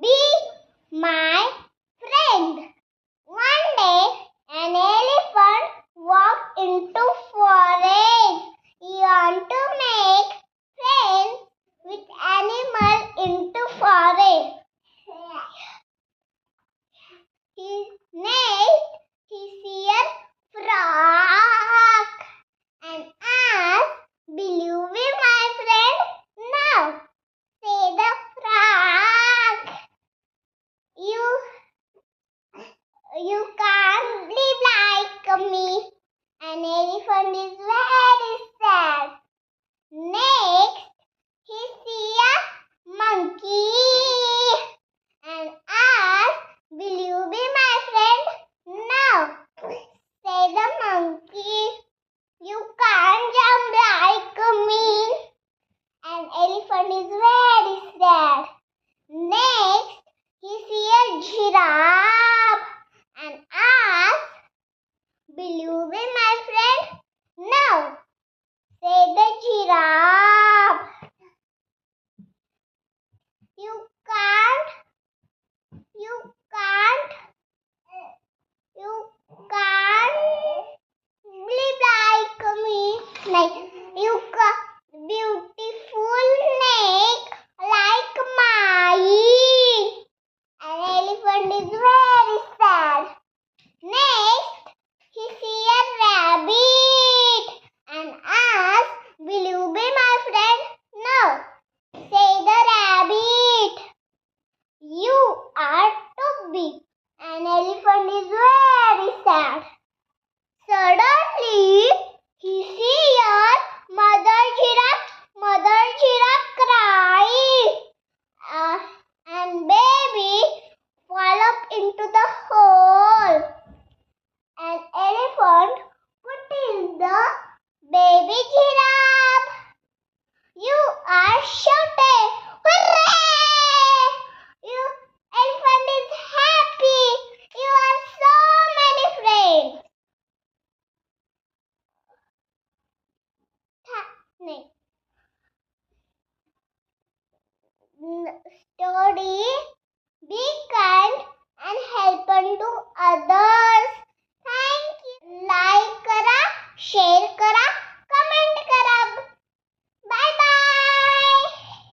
be my friend. One day, an elephant walked into forest. He wanted to make friends with animal into forest. Next, he see a frog and asked, "Will you be my friend?" "No," said the frog. You can't live like me. An elephant is very sad. Next, he see a monkey and asked, "Will you be my friend?" "No," said the monkey. "You can't jump like me." An elephant is very sad. Next, he see a giraffe and asked, "Will you be my friend?" "No," said the giraffe. You can't live like me. Beautiful neck like mine. An elephant is very sad. Next, he see a rabbit and asked, "Will you be my friend?" "No," said the rabbit. "You are too big." An elephant is very sad. Suddenly, he see a mother giraffe crying, and baby fall up into the hole. An elephant put in the baby giraffe. You are shouting, "Hooray!" Your elephant is happy. You have so many friends. Story: be kind and help unto others. Thank you. Like करा, share करा.